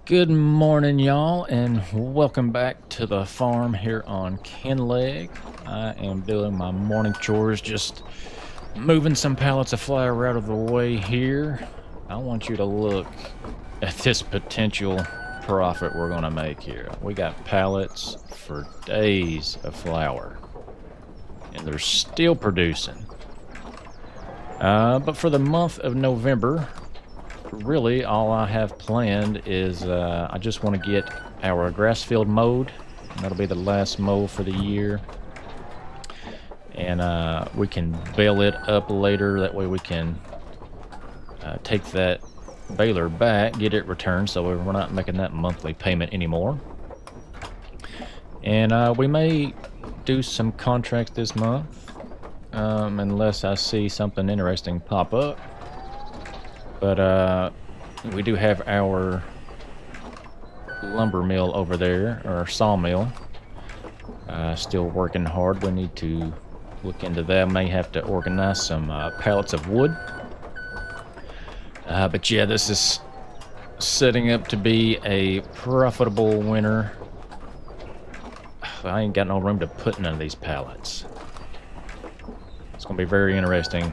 Good morning, y'all, and welcome back to the farm here on Kinlaig. I am doing my morning chores, just moving some pallets of flour out of the way here. I want you to look at this potential profit we're going to make here. We got pallets for days of flour, and they're still producing. But for the month of November, really all I have planned is I just want to get our grass field mowed. That'll be the last mow for the year, and we can bale it up later. That way we can take that baler back, get it returned, so we're not making that monthly payment anymore. And we may do some contracts this month, unless I see something interesting pop up. But we do have our lumber mill over there, or sawmill, still working hard. We need to look into that. May have to organize some pallets of wood. But yeah, this is setting up to be a profitable winter. I ain't got no room to put none of these pallets. It's going to be very interesting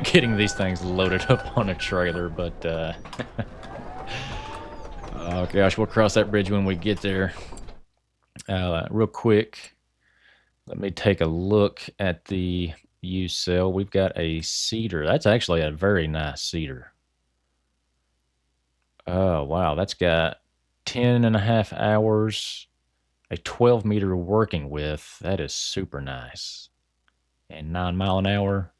getting these things loaded up on a trailer, but oh gosh, we'll cross that bridge when we get there. Real quick, let me take a look at the used sale. We've got a cedar. That's actually a very nice cedar. Oh wow, that's got 10.5 hours, a 12-meter working width. That is super nice. And 9 mile an hour.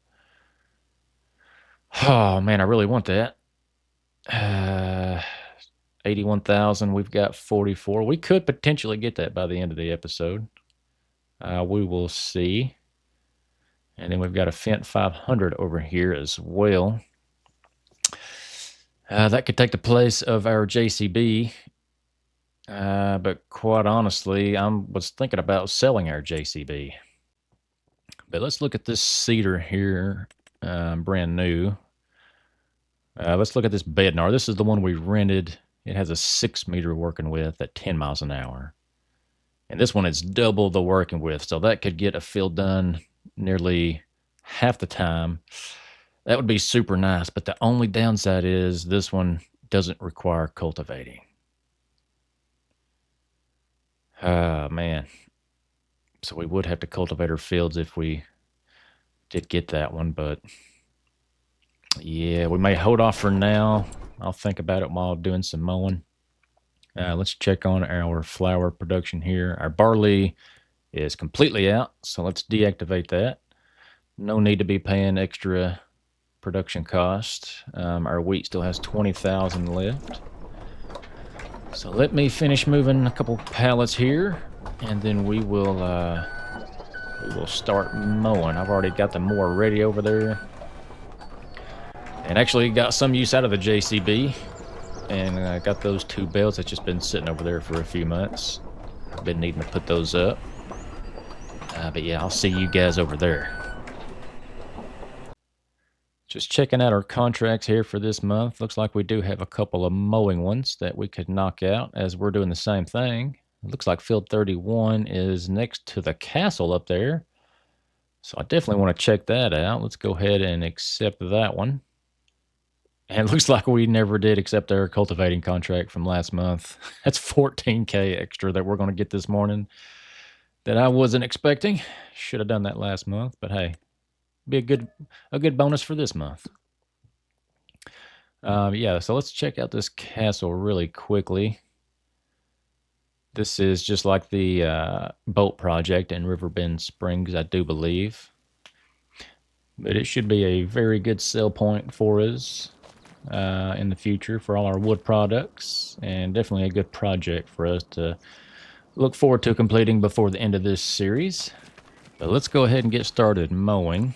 Oh man, I really want that. 81,000. We've got 44. We could potentially get that by the end of the episode. We will see. And then we've got a Fent 500 over here as well. That could take the place of our JCB. But quite honestly, I was thinking about selling our JCB. But let's look at this cedar here, brand new. Let's look at this Bednar. This is the one we rented. It has a 6-meter working width at 10 miles an hour. And this one is double the working width, so that could get a field done nearly half the time. That would be super nice, but the only downside is this one doesn't require cultivating. Man. So we would have to cultivate our fields if we did get that one, but yeah, we may hold off for now. I'll think about it while doing some mowing. Let's check on our flour production here. Our barley is completely out, so let's deactivate that. No need to be paying extra production cost. Our wheat still has 20,000 left. So let me finish moving a couple pallets here, and then we will start mowing. I've already got the mower ready over there. And actually got some use out of the JCB. And I got those 2 bales that's just been sitting over there for a few months. I've been needing to put those up. But yeah, I'll see you guys over there. Just checking out our contracts here for this month. Looks like we do have a couple of mowing ones that we could knock out as we're doing the same thing. It looks like field 31 is next to the castle up there. So I definitely want to check that out. Let's go ahead and accept that one. And it looks like we never did accept our cultivating contract from last month. That's 14K extra that we're going to get this morning that I wasn't expecting. Should have done that last month, but hey, be a good bonus for this month. Yeah, so let's check out this castle really quickly. This is just like the boat project in Riverbend Springs, I do believe. But it should be a very good sell point for us in the future for all our wood products, and definitely a good project for us to look forward to completing before the end of this series. But let's go ahead and get started mowing.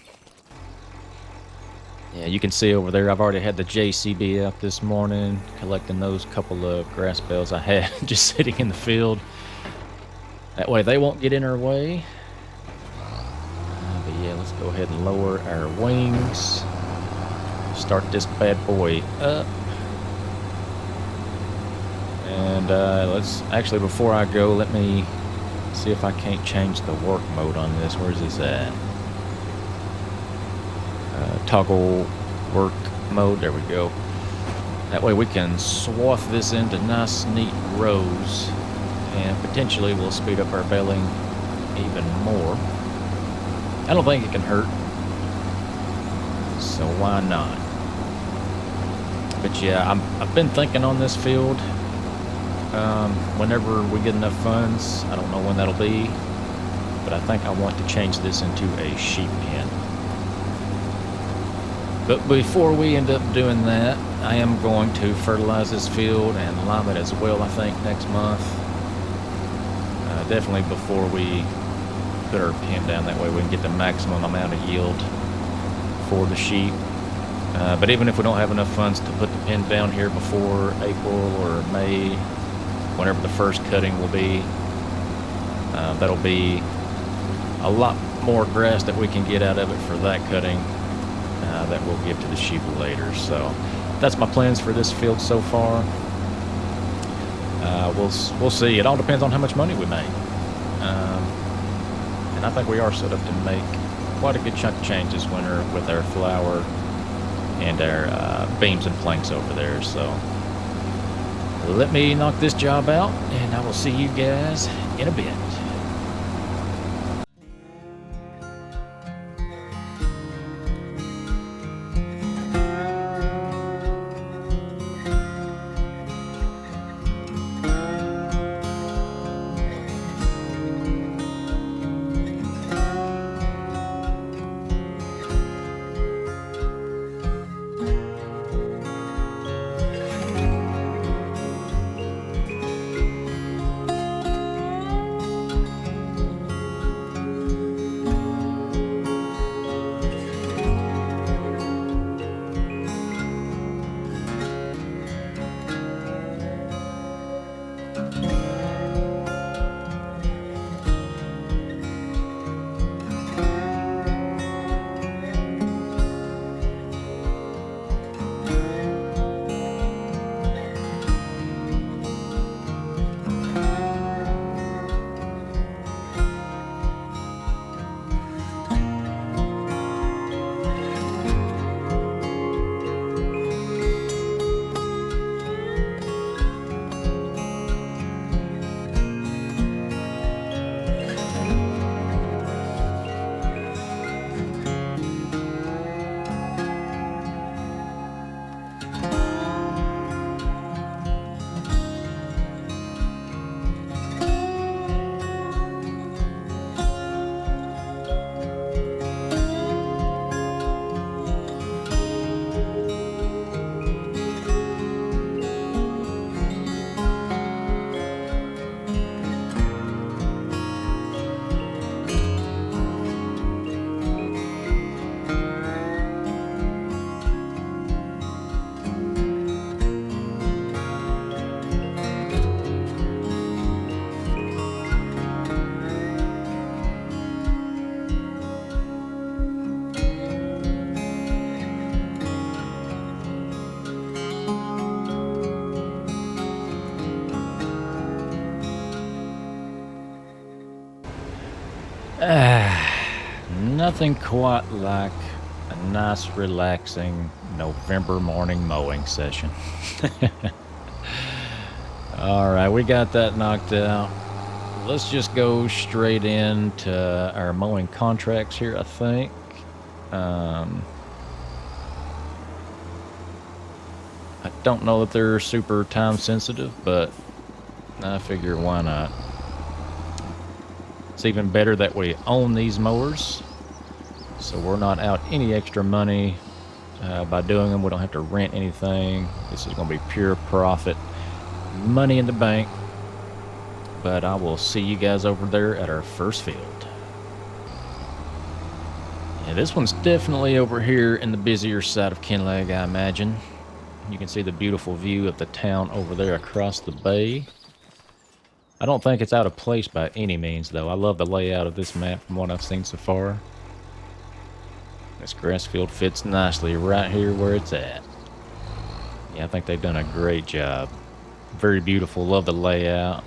Yeah, you can see over there I've already had the JCB out this morning collecting those couple of grass bales I had just sitting in the field. That way they won't get in our way. But yeah, let's go ahead and lower our wings. Start this bad boy up. And let's actually, before I go, let me see if I can't change the work mode on this. Where's this at? Toggle work mode. There we go. That way we can swath this into nice, neat rows, and potentially we'll speed up our baling even more. I don't think it can hurt, so why not? But yeah, I've been thinking on this field. Whenever we get enough funds, I don't know when that'll be, but I think I want to change this into a sheep pen. But before we end up doing that, I am going to fertilize this field and lime it as well, I think, next month. Definitely before we put our pen down, that way we can get the maximum amount of yield for the sheep. But even if we don't have enough funds to put the pen down here before April or May, whenever the first cutting will be, that'll be a lot more grass that we can get out of it for that cutting that we'll give to the sheep later. So that's my plans for this field so far. We'll see. It all depends on how much money we make. And I think we are set up to make quite a good chunk of change this winter with our flour and our beams and planks over there. So let me knock this job out, and I will see you guys in a bit. Nothing quite like a nice, relaxing November morning mowing session. All right, we got that knocked out. Let's just go straight into our mowing contracts here, I think. I don't know that they're super time sensitive, but I figure why not. It's even better that we own these mowers, so we're not out any extra money by doing them. We don't have to rent anything. This is going to be pure profit, money in the bank. But I will see you guys over there at our first field. Yeah, this one's definitely over here in the busier side of Kinlaig, I imagine. You can see the beautiful view of the town over there across the bay. I don't think it's out of place by any means, though. I love the layout of this map from what I've seen so far. This grass field fits nicely right here where it's at. Yeah, I think they've done a great job Very beautiful. Love the layout.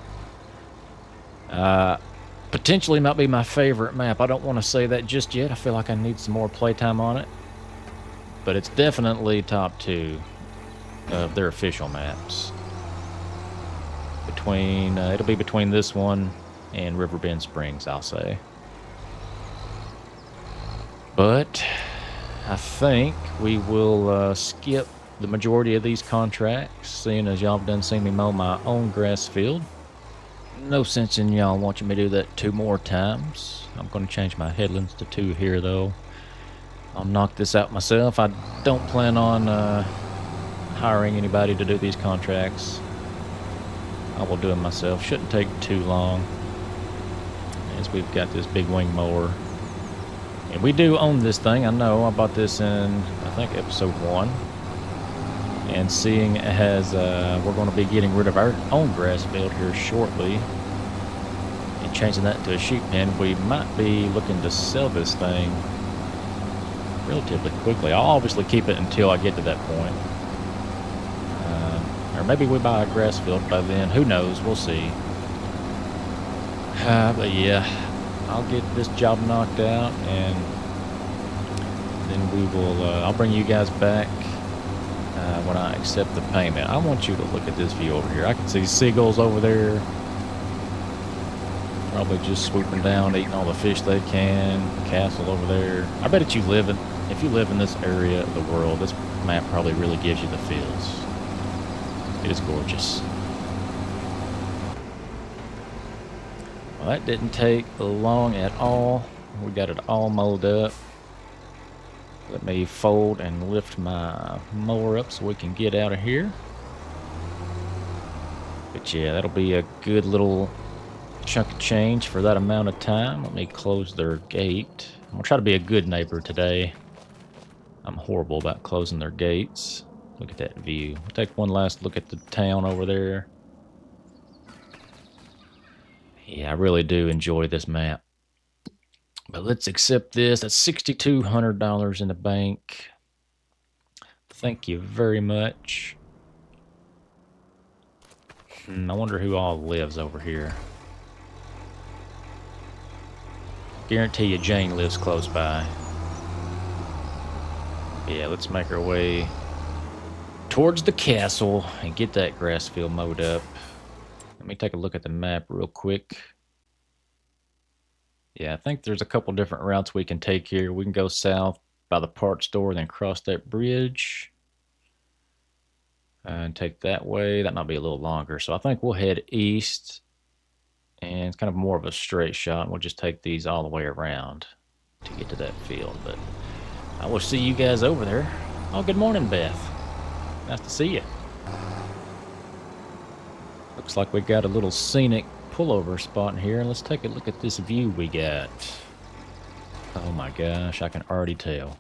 Potentially might be my favorite map. I don't want to say that just yet. I feel like I need some more playtime on it. But it's definitely top 2 of their official maps. It'll be between this one and Riverbend Springs, I'll say. But I think we will skip the majority of these contracts, seeing as y'all have done seen me mow my own grass field. No sense in y'all watching me do that 2 more times. I'm going to change my headlands to 2 here, though. I'll knock this out myself. I don't plan on hiring anybody to do these contracts. I will do it myself. Shouldn't take too long, as we've got this big wing mower. And we do own this thing. I know. I bought this in, I think, episode 1. And seeing as we're going to be getting rid of our own grass field here shortly and changing that to a sheep pen, we might be looking to sell this thing relatively quickly. I'll obviously keep it until I get to that point. Or maybe we buy a grass field by then. Who knows? We'll see. But yeah, I'll get this job knocked out, and then we will. I'll bring you guys back when I accept the payment. I want you to look at this view over here. I can see seagulls over there, probably just swooping down, eating all the fish they can. Castle over there. I bet if you live in this area of the world, this map probably really gives you the feels. It is gorgeous. Well, that didn't take long at all. We got it all mowed up. Let me fold and lift my mower up so we can get out of here. But yeah, that'll be a good little chunk of change for that amount of time. Let me close their gate. I'm gonna try to be a good neighbor today. I'm horrible about closing their gates. Look at that view. We'll take one last look at the town over there. Yeah, I really do enjoy this map. But let's accept this. That's $6,200 in the bank. Thank you very much. I wonder who all lives over here. Guarantee you Jane lives close by. Yeah, let's make our way towards the castle and get that grass field mowed up. Let me take a look at the map real quick. Yeah, I think there's a couple different routes we can take here. We can go south by the parts store, then cross that bridge and take that way. That might be a little longer. So I think we'll head east, and it's kind of more of a straight shot. We'll just take these all the way around to get to that field. But I will see you guys over there. Oh, good morning, Beth. Nice to see you. Looks like we got a little scenic pullover spot in here. Let's take a look at this view we got. Oh my gosh, I can already tell.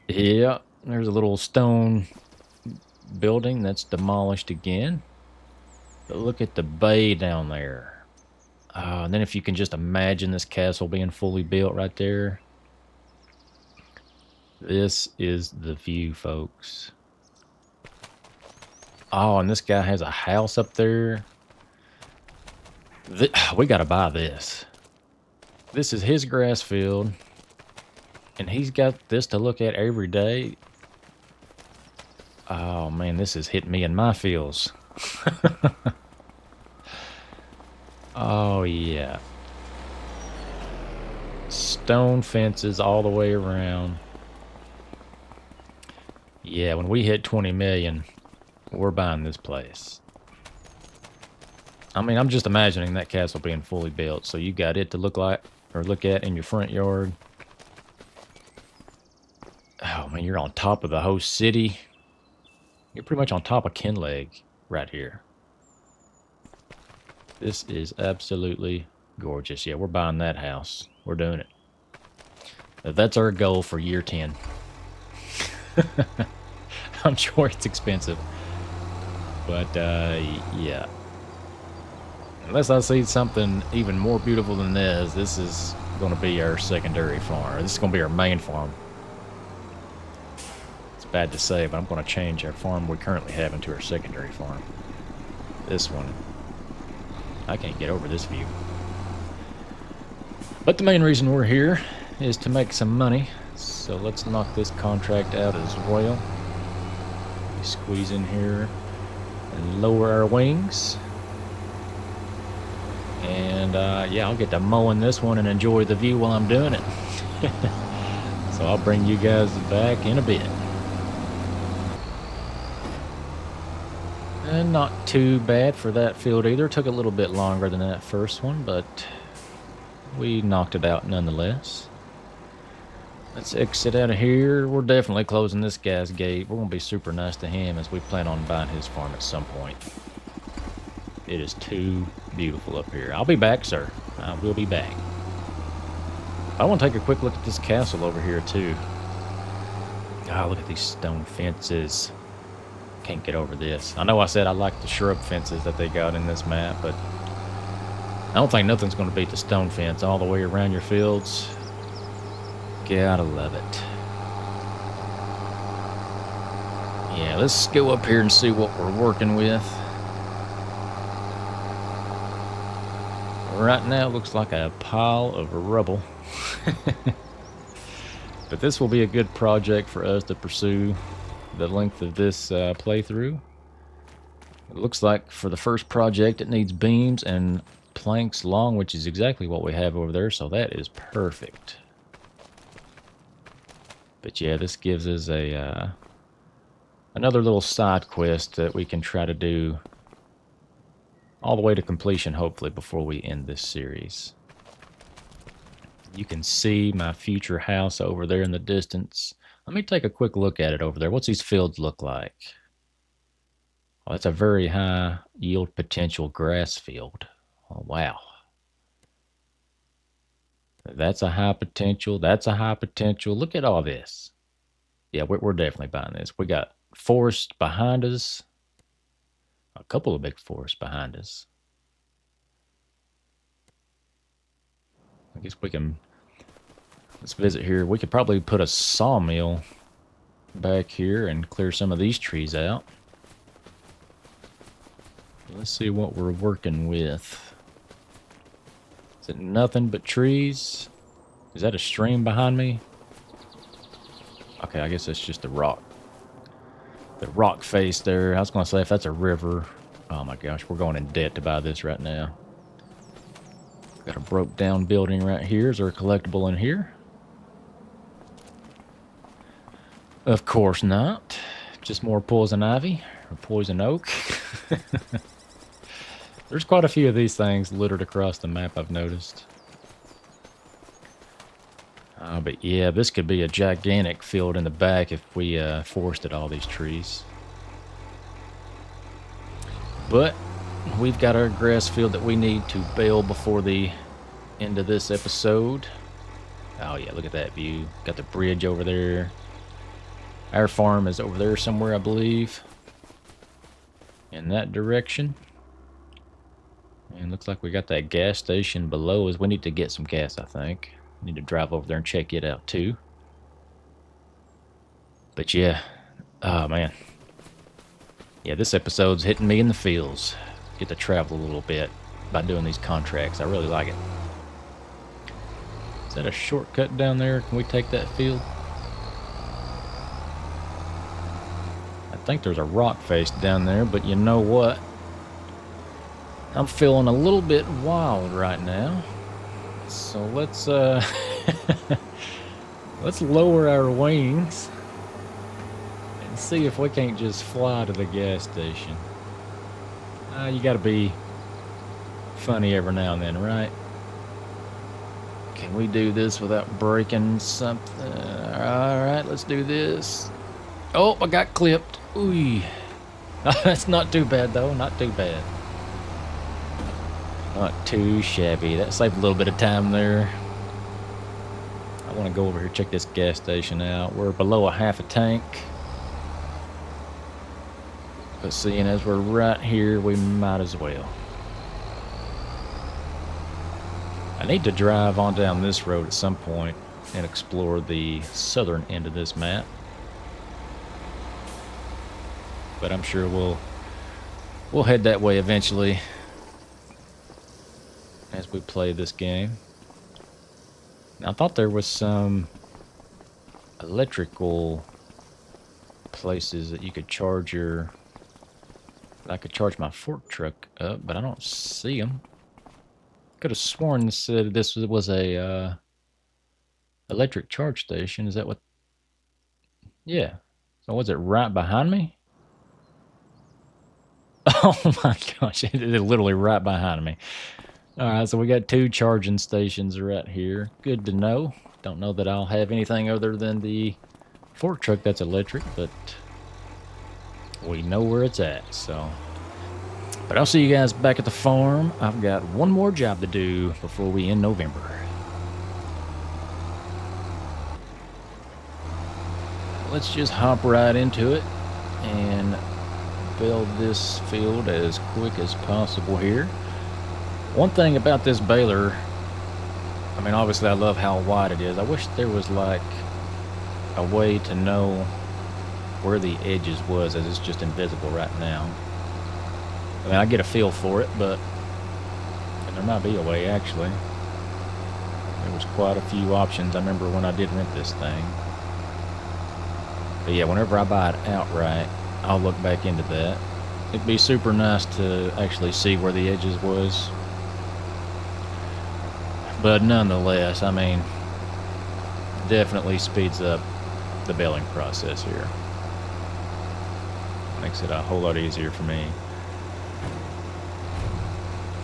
Yeah, there's a little stone building that's demolished again. But look at the bay down there. And then if you can just imagine this castle being fully built right there. This is the view, folks. Oh, and this guy has a house up there. We got to buy this. This is his grass field, and he's got this to look at every day. Oh, man, this is hitting me in my feels. Oh, yeah. Stone fences all the way around. Yeah, when we hit 20 million, we're buying this place. I mean, I'm just imagining that castle being fully built. So you got it to look like or look at in your front yard. Oh, man, you're on top of the whole city. You're pretty much on top of Kinlaig right here. This is absolutely gorgeous. Yeah, we're buying that house. We're doing it. That's our goal for year 10. I'm sure it's expensive. But, yeah. Unless I see something even more beautiful than this is going to be our secondary farm. This is going to be our main farm. It's bad to say, but I'm going to change our farm we currently have into our secondary farm. This one. I can't get over this view. But the main reason we're here is to make some money. So let's knock this contract out as well. We squeeze in here and lower our wings. And yeah, I'll get to mowing this one and enjoy the view while I'm doing it. So I'll bring you guys back in a bit. And not too bad for that field either. Took a little bit longer than that first one, but we knocked it out nonetheless. Let's exit out of here. We're definitely closing this guy's gate. We're going to be super nice to him as we plan on buying his farm at some point. It is too beautiful up here. I'll be back, sir. I will be back. I want to take a quick look at this castle over here, too. Ah, look at these stone fences. Can't get over this. I know I said I like the shrub fences that they got in this map, but I don't think nothing's going to beat the stone fence all the way around your fields. Gotta love it. Yeah, let's go up here and see what we're working with. Right now, it looks like a pile of rubble. But this will be a good project for us to pursue the length of this playthrough. It looks like for the first project, it needs beams and planks long, which is exactly what we have over there, so that is perfect. But yeah, this gives us a another little side quest that we can try to do all the way to completion, hopefully, before we end this series. You can see my future house over there in the distance. Let me take a quick look at it over there. What's these fields look like? Oh, that's a very high yield potential grass field. Oh, wow. That's a high potential. That's a high potential. Look at all this. Yeah, we're definitely buying this. We got forest behind us. A couple of big forests behind us. I guess we can... Let's visit here. We could probably put a sawmill back here and clear some of these trees out. Let's see what we're working with. Is it nothing but trees? Is that a stream behind me? Okay, I guess that's just the rock. The rock face there. I was going to say if that's a river. Oh my gosh, we're going in debt to buy this right now. Got a broke down building right here. Is there a collectible in here? Of course not. Just more poison ivy or poison oak. There's quite a few of these things littered across the map, I've noticed. But yeah, this could be a gigantic field in the back if we forested all these trees. But we've got our grass field that we need to bale before the end of this episode. Oh yeah, look at that view. Got the bridge over there. Our farm is over there somewhere, I believe. In that direction. And looks like we got that gas station below us. We need to get some gas, I think. Need to drive over there and check it out too. But yeah, oh man. Yeah, this episode's hitting me in the feels. Get to travel a little bit by doing these contracts. I really like it. Is that a shortcut down there? Can we take that field? I think there's a rock face down there, but you know what? I'm feeling a little bit wild right now. So let's let's lower our wings and see if we can't just fly to the gas station. You gotta be funny every now and then, right? Can we do this without breaking something? Alright, let's do this. Oh, I got clipped. Ooh. That's not too bad though, not too bad. Not too shabby. That saved a little bit of time there. I want to go over here check this gas station out. We're below a half a tank. But seeing as we're right here, we might as well. I need to drive on down this road at some point and explore the southern end of this map. but I'm sure we'll head that way eventually as we play this game. Now, I thought there was some electrical places that you could charge your... I could charge my fork truck up, but I don't see them. Could have sworn this said this was a electric charge station. Is that what? Yeah. So was it right behind me? Oh my gosh, it is literally right behind me. All right, so we got 2 charging stations right here. Good to know. Don't know that I'll have anything other than the fork truck that's electric, but we know where it's at, so. But I'll see you guys back at the farm. I've got one more job to do before we end November. Let's just hop right into it and build this field as quick as possible here. One thing about this baler, I mean, obviously I love how wide it is. I wish there was like a way to know where the edges was, as it's just invisible right now. I mean, I get a feel for it, but there might be a way, actually. There was quite a few options I remember when I did rent this thing. But yeah, whenever I buy it outright, I'll look back into that. It'd be super nice to actually see where the edges was. But nonetheless, I mean, definitely speeds up the baling process here. Makes it a whole lot easier for me.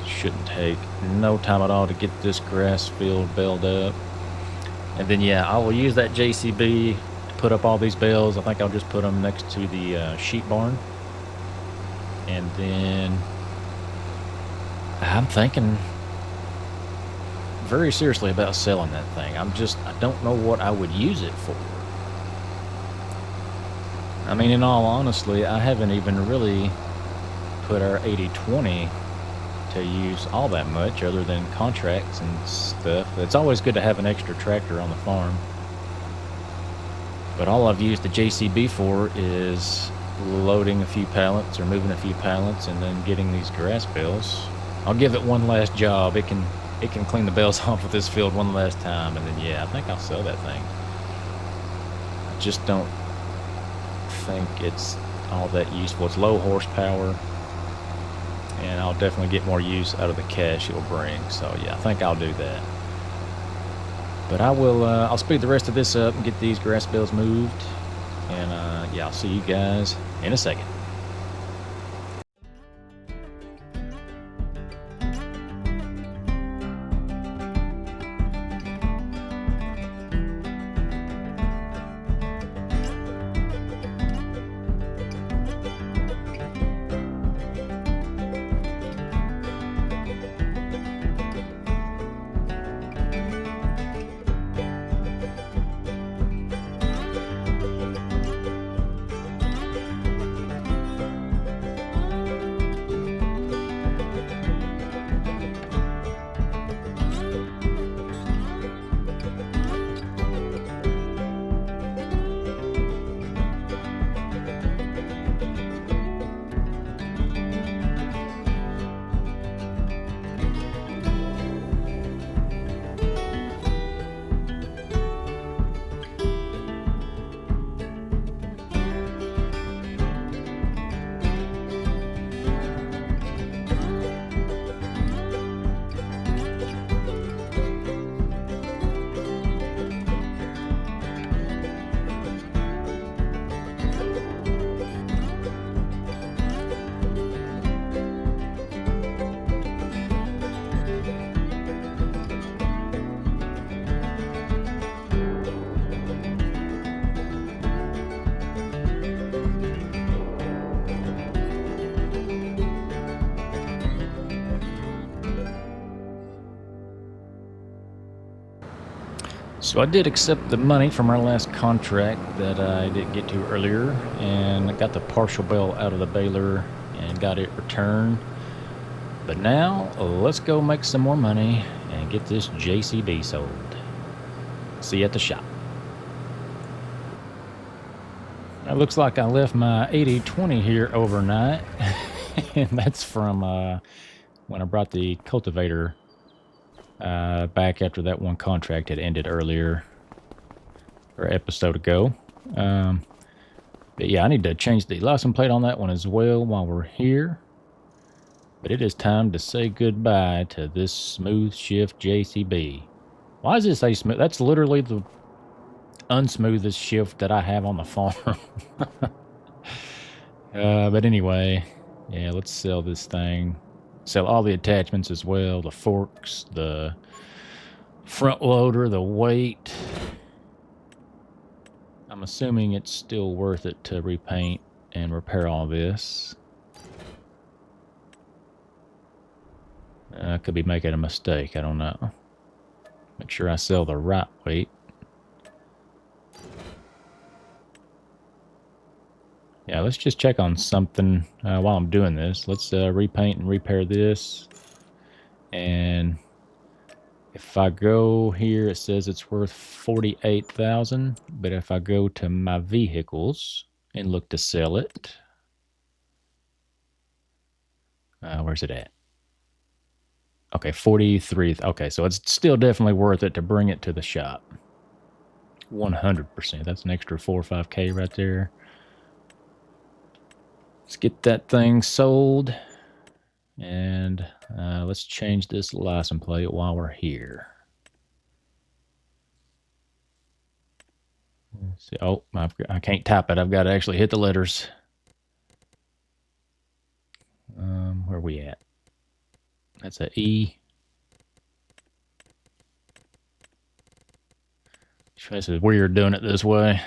Shouldn't take no time at all to get this grass field baled up. And then yeah, I will use that JCB to put up all these bales. I think I'll just put them next to the sheep barn. And then I'm thinking very seriously about selling that thing. I don't know what I would use it for. I mean, in all honesty, I haven't even really put our 80/20 to use all that much other than contracts and stuff. It's always good to have an extra tractor on the farm. But all I've used the JCB for is loading a few pallets or moving a few pallets and then getting these grass bales. I'll give it one last job. It can clean the bales off of this field one last time, and then yeah, I think I'll sell that thing. I just don't think it's all that useful. It's low horsepower, and I'll definitely get more use out of the cash it'll bring. So yeah, I think I'll do that. But I'll speed the rest of this up and get these grass bales moved, and yeah, I'll see you guys in a second. So I did accept the money from our last contract that I didn't get to earlier, and I got the partial bale out of the baler and got it returned. But now, let's go make some more money and get this JCB sold. See you at the shop. It looks like I left my 80-20 here overnight. And that's from when I brought the cultivator back after that one contract had ended earlier, or episode ago. But yeah, I need to change the license plate on that one as well while we're here. But it is time to say goodbye to this smooth shift JCB. Why does it say smooth? That's literally the unsmoothest shift that I have on the farm. But anyway, yeah, let's sell this thing. Sell all the attachments as well. The forks, the front loader, the weight. I'm assuming it's still worth it to repaint and repair all this. I could be making a mistake. I don't know. Make sure I sell the right weight. Yeah, let's just check on something while I'm doing this. Let's repaint and repair this. And if I go here, it says it's worth $48,000. But if I go to my vehicles and look to sell it, where's it at? Okay, 43. Okay, so it's still definitely worth it to bring it to the shop. 100%. That's an extra 4 or 5K right there. Let's get that thing sold. And let's change this license plate while we're here. Let's see. Oh, I can't type it. I've got to actually hit the letters. Where are we at? That's an E. This is weird doing it this way.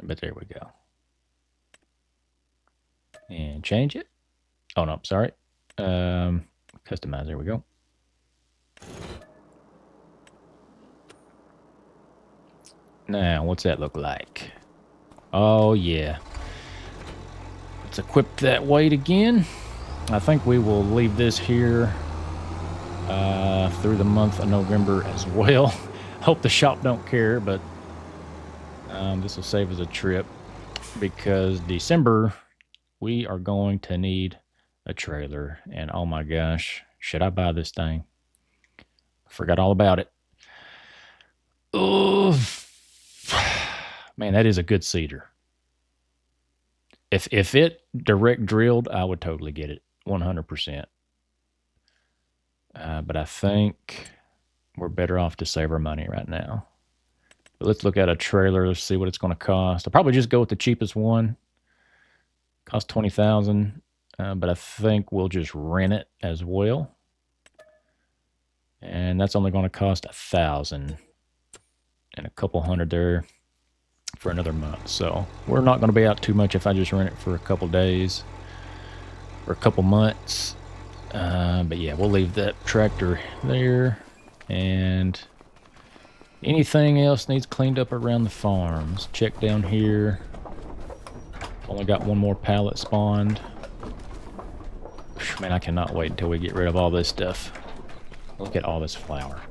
But there we go. And change it. Oh, no, sorry. Customize, there we go. Now, what's that look like? Oh, yeah. Let's equip that weight again. I think we will leave this here through the month of November as well. Hope the shop don't care, but this will save us a trip because December we are going to need a trailer. And oh my gosh, should I buy this thing? I forgot all about it. Oh, man, that is a good cedar. If it direct drilled, I would totally get it, 100%. But I think we're better off to save our money right now. But let's look at a trailer. Let's see what it's going to cost. I'll probably just go with the cheapest one. Cost $20,000, but I think we'll just rent it as well. And that's only going to cost $1,000 and a couple hundred there for another month. So we're not going to be out too much if I just rent it for a couple days or a couple months. But yeah, we'll leave that tractor there. And anything else needs cleaned up around the farm. Let's check down here. Only got one more pallet spawned. Man, I cannot wait until we get rid of all this stuff. Look at all this flour.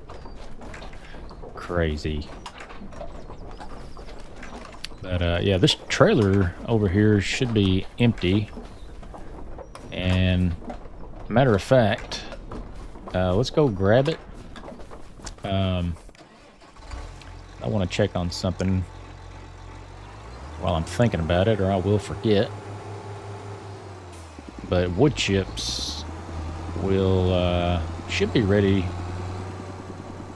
Crazy. But yeah, this trailer over here should be empty. And matter of fact, let's go grab it. I want to check on something while I'm thinking about it, or I will forget. But wood chips will should be ready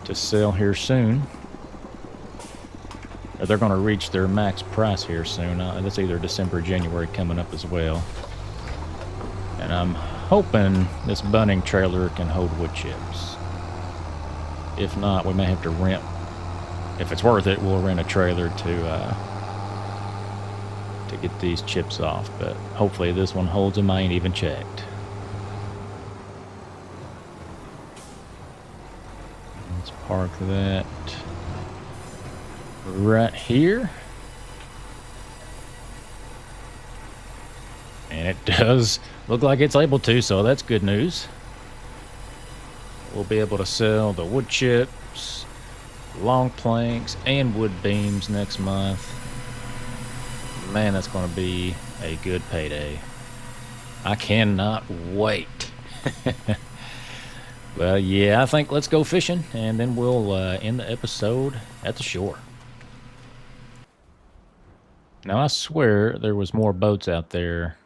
to sell here soon. Or they're going to reach their max price here soon. That's either December or January coming up as well. And I'm hoping this bunning trailer can hold wood chips. If not, we may have to rent. If it's worth it, we'll rent a trailer to get these chips off. But hopefully this one holds them. I ain't even checked. Let's park that right here. And it does look like it's able to, so that's good news. We'll be able to sell the wood chips, long planks, and wood beams next month. Man, that's going to be a good payday. I cannot wait. Well, yeah, I think let's go fishing, and then we'll end the episode at the shore. Now, I swear there was more boats out there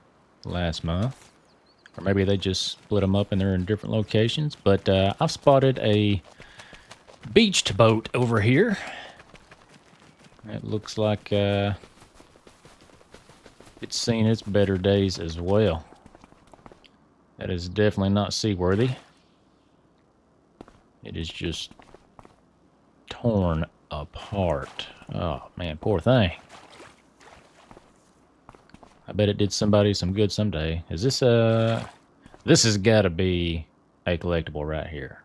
last month. Or maybe they just split them up and they're in different locations. But I've spotted a beached boat over here. It looks like it's seen its better days as well. That is definitely not seaworthy. It is just torn apart. Oh, man, poor thing. I bet it did somebody some good someday. Is this this has got to be a collectible right here.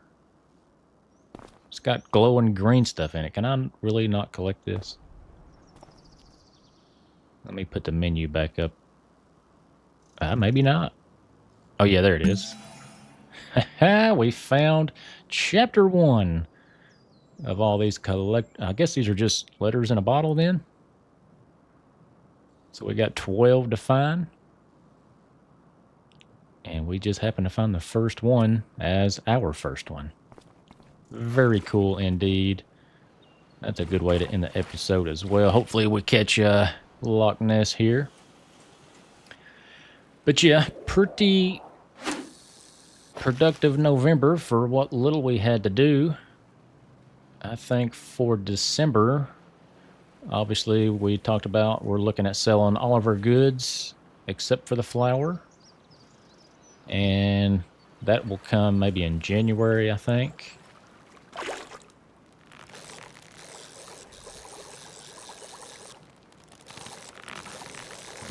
It's got glowing green stuff in it. Can I really not collect this? Let me put the menu back up. Maybe not. Oh, yeah, there it is. We found chapter 1 of all these I guess these are just letters in a bottle then. So we got 12 to find. And we just happened to find the first one as our first one. Very cool indeed. That's a good way to end the episode as well. Hopefully we catch Loch Ness here. But yeah, pretty productive November for what little we had to do. I think for December, obviously we talked about we're looking at selling all of our goods except for the flour. And that will come maybe in January, I think.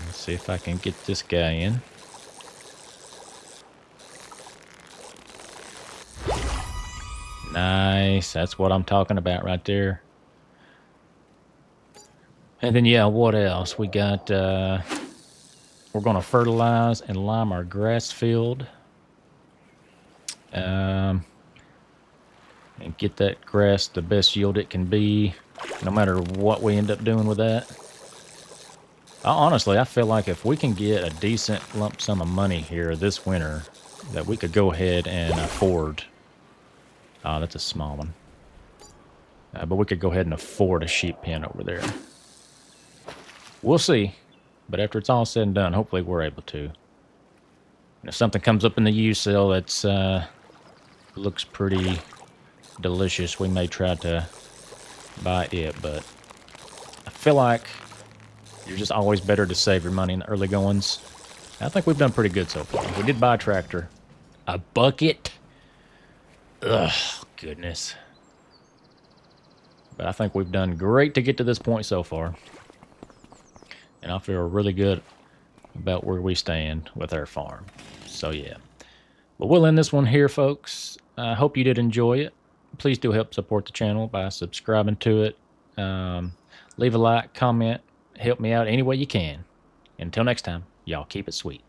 Let's see if I can get this guy in. Nice. That's what I'm talking about right there. And then, yeah, what else? We got, we're going to fertilize and lime our grass field. And get that grass the best yield it can be, no matter what we end up doing with that. Honestly, I feel like if we can get a decent lump sum of money here this winter, that we could go ahead and afford. Oh, that's a small one. But we could go ahead and afford a sheep pen over there. We'll see. But after it's all said and done, hopefully we're able to. And if something comes up in the used sale that's looks pretty delicious, we may try to buy it. But I feel like you're just always better to save your money in the early goings. I think we've done pretty good so far. We did buy a tractor. A bucket. Ugh, goodness. But I think we've done great to get to this point so far. And I feel really good about where we stand with our farm. So, yeah. But we'll end this one here, folks. I hope you did enjoy it. Please do help support the channel by subscribing to it. Leave a like, comment, help me out any way you can. Until next time, y'all keep it sweet.